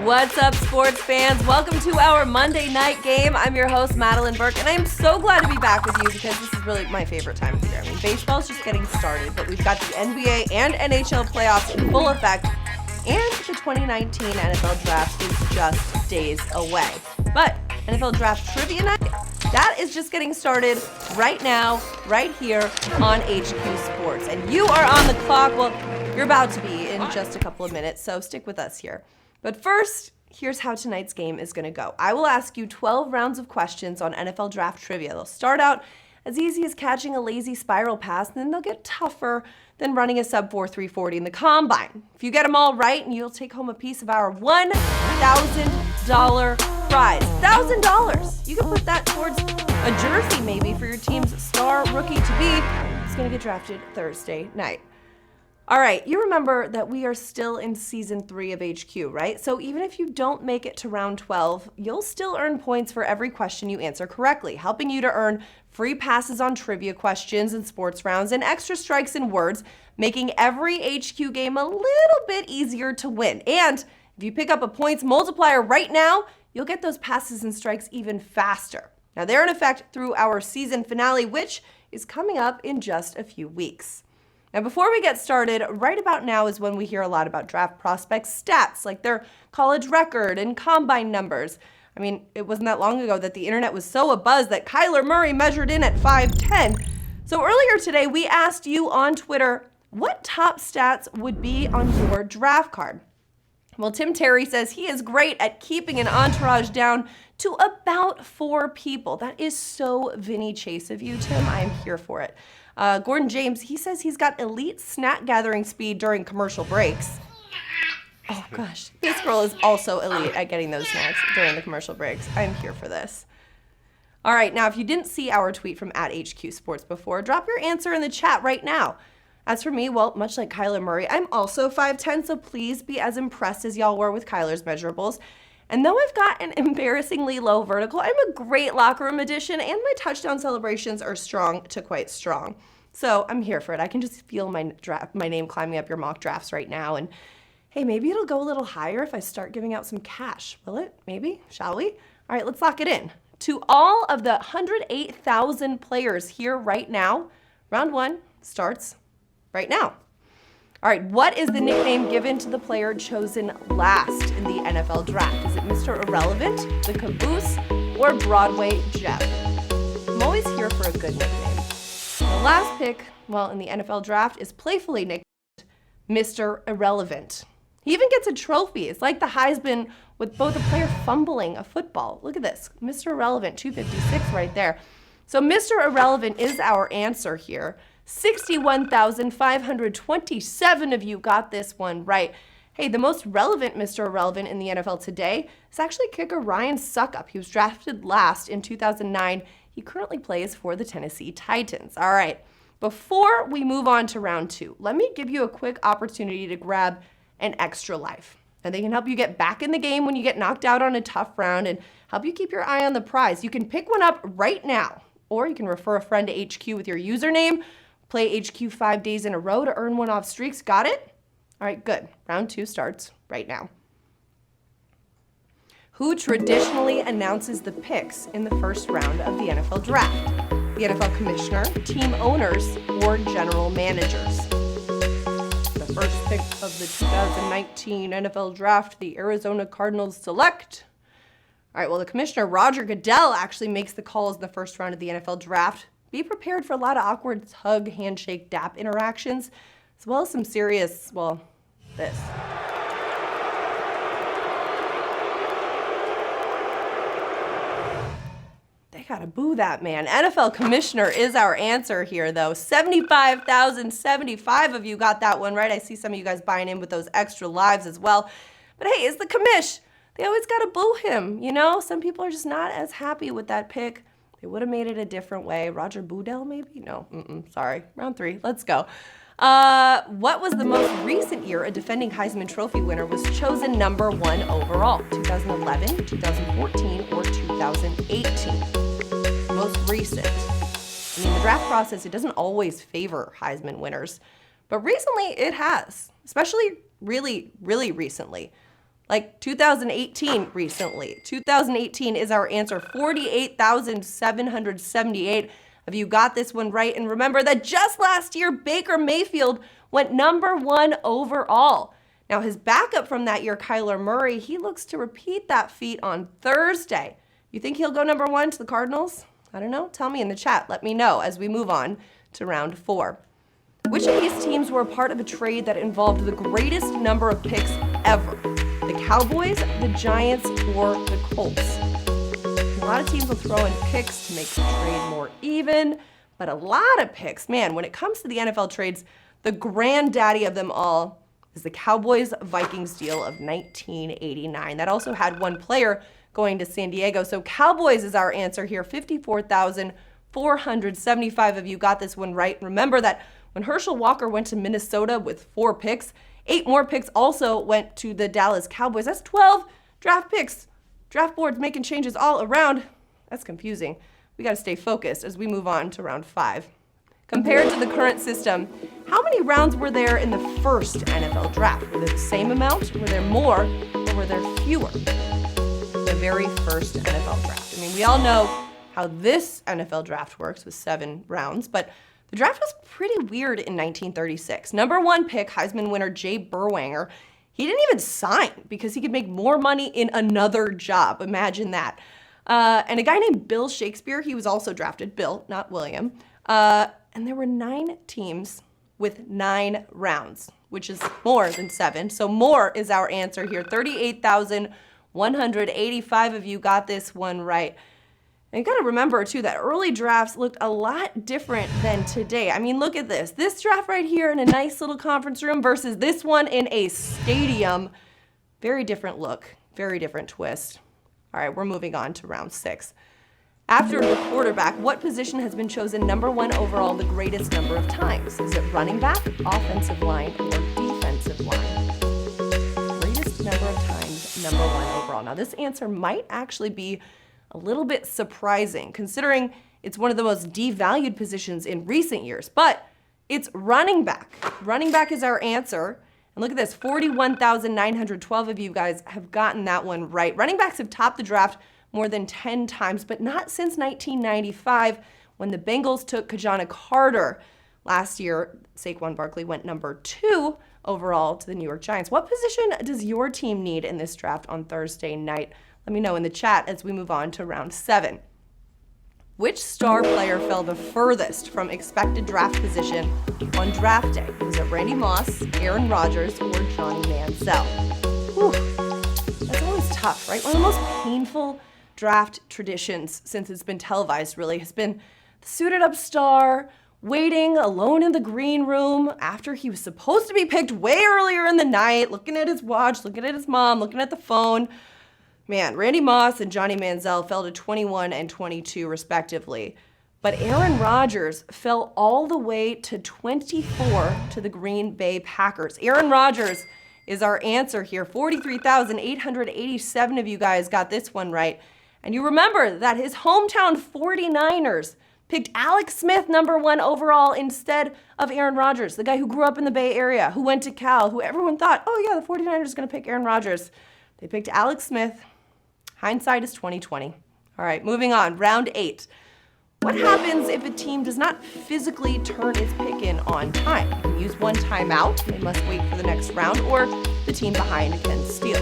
What's up, sports fans? Welcome to our Monday night game. I'm your host, Madelyn Burke, and I am so glad to be back with you because this is really my favorite time of the year. I mean, baseball's just getting started, but we've got the NBA and NHL playoffs in full effect, and the 2019 NFL Draft is just days away. But NFL Draft Trivia Night, that is just getting started right now, right here on HQ Sports. And you are on the clock. Well, you're about to be in just a couple of minutes, so stick with us here. But first, here's how tonight's game is going to go. I will ask you 12 rounds of questions on NFL Draft Trivia. They'll start out as easy as catching a lazy spiral pass, and then they'll get tougher than running a sub-4 340 in the combine. If you get them all right, you'll take home a piece of our $1,000 prize. $1,000! You can put that towards a jersey maybe for your team's star rookie-to-be. It's going to get drafted Thursday night. All right, you remember that we are still in season 3 of HQ, right? So even if you don't make it to round 12, you'll still earn points for every question you answer correctly, helping you to earn free passes on trivia questions and sports rounds and extra strikes and words, making every HQ game a little bit easier to win. And if you pick up a points multiplier right now, you'll get those passes and strikes even faster. Now, they're in effect through our season finale, which is coming up in just a few weeks. Now, before we get started, right about now is when we hear a lot about draft prospects' stats, like their college record and combine numbers. I mean, it wasn't that long ago that the internet was so abuzz that Kyler Murray measured in at 5'10". So earlier today, we asked you on Twitter what top stats would be on your draft card. Well, Tim Terry says he is great at keeping an entourage down to about 4 people. That is so Vinny Chase of you, Tim. I am here for it. Gordon James, he says he's got elite snack gathering speed during commercial breaks. Oh gosh, this girl is also elite at getting those snacks during the commercial breaks. I'm here for this. All right, now if you didn't see our tweet from @HQ Sports before, drop your answer in the chat right now. As for me, well, much like Kyler Murray, I'm also 5'10", so please be as impressed as y'all were with Kyler's measurables. And though I've got an embarrassingly low vertical, I'm a great locker room addition, and my touchdown celebrations are strong to quite strong. So I'm here for it. I can just feel my name climbing up your mock drafts right now. And hey, maybe it'll go a little higher if I start giving out some cash. Will it? Maybe? Shall we? All right, let's lock it in. To all of the 108,000 players here right now, round 1 starts right now. All right, what is the nickname given to the player chosen last in the NFL Draft? Is it Mr. Irrelevant, the Caboose, or Broadway Jeff? I'm always here for a good nickname. The last pick, well, in the NFL Draft is playfully nicknamed Mr. Irrelevant. He even gets a trophy. It's like the Heisman with both a player fumbling a football. Look at this, Mr. Irrelevant, 256 right there. So Mr. Irrelevant is our answer here. 61,527 of you got this one right. Hey, the most relevant Mr. Irrelevant in the NFL today is actually kicker Ryan Suckup. He was drafted last in 2009. He currently plays for the Tennessee Titans. All right, before we move on to round 2, let me give you a quick opportunity to grab an extra life. And they can help you get back in the game when you get knocked out on a tough round and help you keep your eye on the prize. You can pick one up right now, or you can refer a friend to HQ with your username. Play HQ 5 days in a row to earn one off streaks. Got it? All right, good. Round 2 starts right now. Who traditionally announces the picks in the first round of the NFL Draft? The NFL Commissioner, team owners, or general managers? The first pick of the 2019 NFL Draft, the Arizona Cardinals select. All right, well, the Commissioner, Roger Goodell, actually makes the calls in the first round of the NFL Draft. Be prepared for a lot of awkward hug, handshake, dap interactions, as well as some serious, well, this. They gotta boo that man. NFL Commissioner is our answer here, though. 75,075 of you got that one right. I see some of you guys buying in with those extra lives as well. But hey, it's the commish. They always gotta boo him, you know? Some people are just not as happy with that pick. They would have made it a different way. Roger Goodell, maybe? No, sorry. Round 3, let's go. What was the most recent year a defending Heisman Trophy winner was chosen number 1 overall? 2011, 2014, or 2018? Most recent. I mean, the draft process, it doesn't always favor Heisman winners, but recently it has, especially really, really recently. like 2018 recently. 2018 is our answer. 48,778 of you got this one right. And remember that just last year, Baker Mayfield went #1 overall. Now his backup from that year, Kyler Murray, he looks to repeat that feat on Thursday. You think he'll go #1 to the Cardinals? I don't know. Tell me in the chat. Let me know as we move on to round 4. Which of these teams were a part of a trade that involved the greatest number of picks ever? The Cowboys, the Giants, or the Colts? A lot of teams will throw in picks to make the trade more even, but a lot of picks. Man, when it comes to the NFL trades, the granddaddy of them all is the Cowboys-Vikings deal of 1989. That also had one player going to San Diego. So Cowboys is our answer here. 54,475 of you got this one right. Remember that when Herschel Walker went to Minnesota with 4 picks, 8 more picks also went to the Dallas Cowboys. That's 12 draft picks. Draft boards making changes all around. That's confusing. We got to stay focused as we move on to round 5. Compared to the current system, how many rounds were there in the first NFL draft? Were there the same amount? Were there more? Or were there fewer? The very first NFL draft. I mean, we all know how this NFL draft works with 7 rounds, but the draft was pretty weird in 1936. #1 pick, Heisman winner Jay Berwanger, he didn't even sign because he could make more money in another job. Imagine that. And a guy named Bill Shakespeare, he was also drafted. Bill, not William. And there were 9 teams with 9 rounds, which is more than 7. So more is our answer here. 38,185 of you got this one right. And you got to remember, too, that early drafts looked a lot different than today. I mean, look at this. This draft right here in a nice little conference room versus this one in a stadium. Very different look, very different twist. All right, we're moving on to round 6. After the quarterback, what position has been chosen #1 overall the greatest number of times? Is it running back, offensive line, or defensive line? Greatest number of times, #1 overall. Now, this answer might actually be a little bit surprising, considering it's one of the most devalued positions in recent years, but it's running back. Running back is our answer. And look at this, 41,912 of you guys have gotten that one right. Running backs have topped the draft more than 10 times, but not since 1995 when the Bengals took Kajana Carter. Last year, Saquon Barkley went #2 overall to the New York Giants. What position does your team need in this draft on Thursday night? Let me know in the chat as we move on to round 7. Which star player fell the furthest from expected draft position on draft day? Was it Randy Moss, Aaron Rodgers, or Johnny Manziel? Whew. That's always tough, right? One of the most painful draft traditions since it's been televised really has been the suited up star waiting alone in the green room after he was supposed to be picked way earlier in the night, looking at his watch, looking at his mom, looking at the phone. Man, Randy Moss and Johnny Manziel fell to 21 and 22 respectively. But Aaron Rodgers fell all the way to 24 to the Green Bay Packers. Aaron Rodgers is our answer here. 43,887 of you guys got this one right. And you remember that his hometown 49ers picked Alex Smith #1 overall instead of Aaron Rodgers, the guy who grew up in the Bay Area, who went to Cal, who everyone thought, oh yeah, the 49ers are going to pick Aaron Rodgers. They picked Alex Smith. Hindsight is 2020. All right, moving on. Round 8. What happens if a team does not physically turn its pick in on time? You can use one timeout. They must wait for the next round, or the team behind can steal.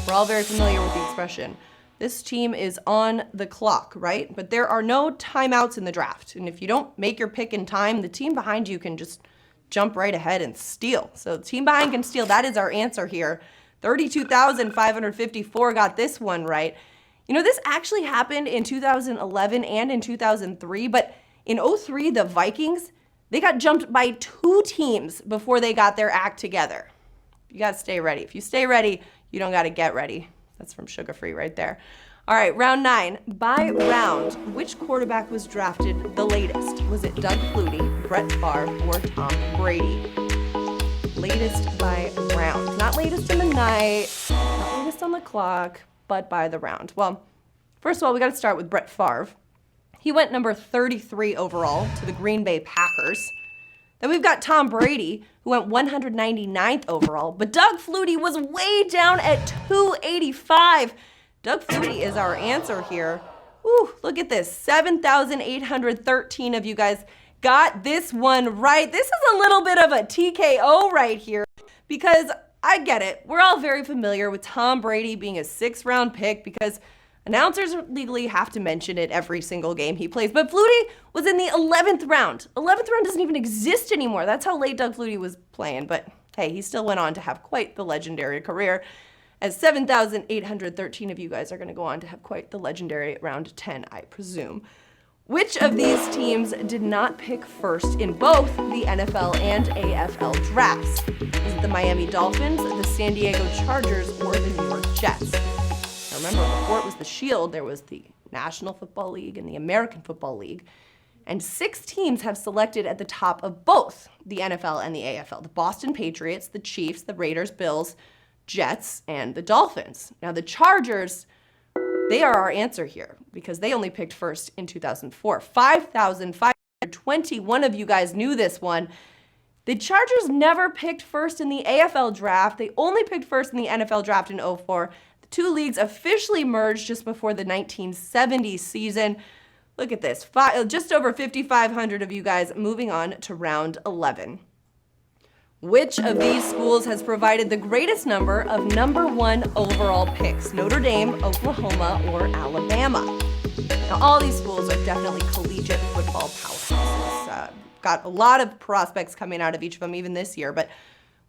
We're all very familiar with the expression, this team is on the clock, right? But there are no timeouts in the draft. And if you don't make your pick in time, the team behind you can just jump right ahead and steal. So the team behind can steal. That is our answer here. 32,554 got this one right. You know, this actually happened in 2011 and in 2003, but in 2003, the Vikings, they got jumped by 2 teams before they got their act together. You got to stay ready. If you stay ready, you don't got to get ready. That's from Sugar Free right there. All right, round 9. By round, which quarterback was drafted the latest? Was it Doug Flutie, Brett Favre, or Tom Brady? Latest by round. Not latest in the night, not latest on the clock, but by the round. Well, first of all, we got to start with Brett Favre. He went number 33 overall to the Green Bay Packers. Then we've got Tom Brady, who went 199th overall, but Doug Flutie was way down at 285. Doug Flutie is our answer here. Ooh, look at this. 7,813 of you guys got this one right. This is a little bit of a TKO right here because I get it. We're all very familiar with Tom Brady being a 6th-round pick because announcers legally have to mention it every single game he plays. But Flutie was in the 11th round. 11th round doesn't even exist anymore. That's how late Doug Flutie was playing. But hey, he still went on to have quite the legendary career, as 7,813 of you guys are going to go on to have quite the legendary round 10, I presume. Which of these teams did not pick first in both the NFL and AFL drafts? Is it the Miami Dolphins, the San Diego Chargers, or the New York Jets? Now remember, before it was the Shield, there was the National Football League and the American Football League. And 6 teams have selected at the top of both the NFL and the AFL. The Boston Patriots, the Chiefs, the Raiders, Bills, Jets, and the Dolphins. Now the Chargers, they are our answer here because they only picked first in 2004. 5,521 of you guys knew this one. The Chargers never picked first in the AFL draft. They only picked first in the NFL draft in 2004. The two leagues officially merged just before the 1970 season. Look at this, just over 5,500 of you guys moving on to round 11. Which of these schools has provided the greatest number of #1 overall picks? Notre Dame, Oklahoma, or Alabama? Now, all these schools are definitely collegiate football powerhouses. Got a lot of prospects coming out of each of them, even this year. But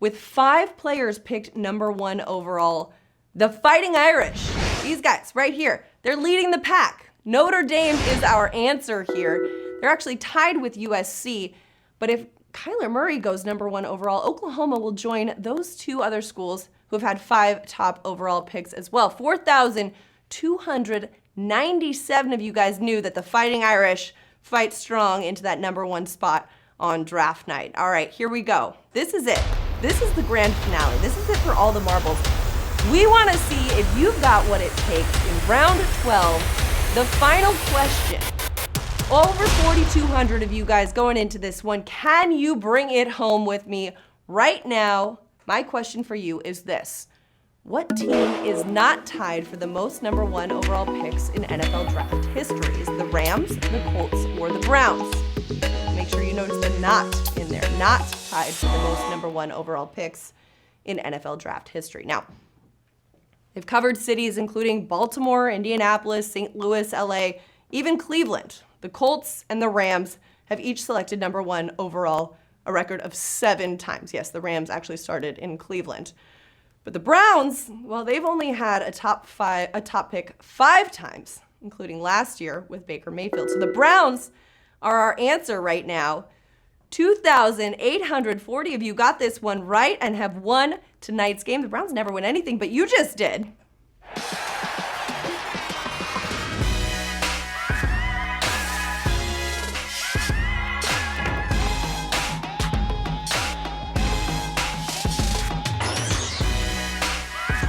with 5 players picked #1 overall, the Fighting Irish, these guys right here, they're leading the pack. Notre Dame is our answer here. They're actually tied with USC, but if Kyler Murray goes #1 overall, Oklahoma will join those 2 other schools who have had 5 top overall picks as well. 4,297 of you guys knew that the Fighting Irish fight strong into that #1 spot on draft night. All right, here we go. This is it. This is the grand finale. This is it for all the marbles. We want to see if you've got what it takes in round 12, the final question. Over 4,200 of you guys going into this one. Can you bring it home with me right now? My question for you is this. What team is not tied for the most #1 overall picks in NFL draft history? Is it the Rams, the Colts, or the Browns? Make sure you notice the not in there. Not tied for the most #1 overall picks in NFL draft history. Now, they've covered cities including Baltimore, Indianapolis, St. Louis, LA, even Cleveland. The Colts and the Rams have each selected #1 overall a record of 7 times. Yes, the Rams actually started in Cleveland. But the Browns, well, they've only had a top pick 5 times, including last year with Baker Mayfield. So the Browns are our answer right now. 2,840 of you got this one right and have won tonight's game. The Browns never win anything, but you just did.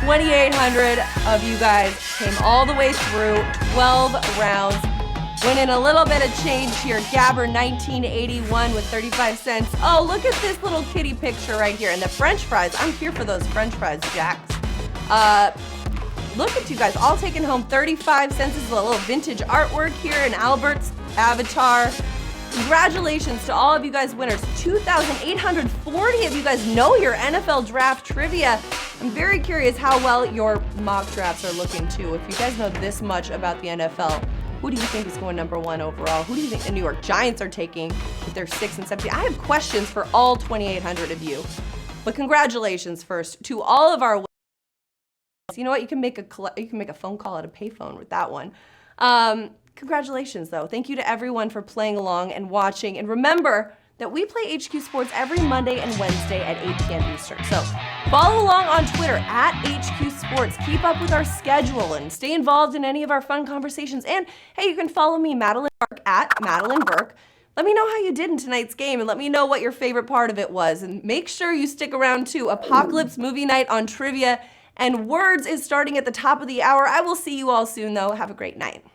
2,800 of you guys came all the way through 12 rounds, winning a little bit of change here. Gabber 1981 with 35 cents. Oh, look at this little kitty picture right here. And the French fries. I'm here for those French fries, Jax. Look at you guys all taking home 35 cents. This is a little vintage artwork here in Albert's avatar. Congratulations to all of you guys winners. 2,840 of you guys know your NFL draft trivia. I'm very curious how well your mock drafts are looking too. If you guys know this much about the NFL, who do you think is going #1 overall? Who do you think the New York Giants are taking with their 6 and 17? I have questions for all 2,800 of you. But congratulations first to all of our winners. You know what? You can make a phone call at a payphone with that one. Congratulations, though. Thank you to everyone for playing along and watching. And remember that we play HQ Sports every Monday and Wednesday at 8 p.m. Eastern. So follow along on Twitter at HQ Sports. Keep up with our schedule and stay involved in any of our fun conversations. And hey, you can follow me, Madelyn Burke, at Madelyn Burke. Let me know how you did in tonight's game and let me know what your favorite part of it was. And make sure you stick around too. Apocalypse Movie Night on Trivia and Words is starting at the top of the hour. I will see you all soon, though. Have a great night.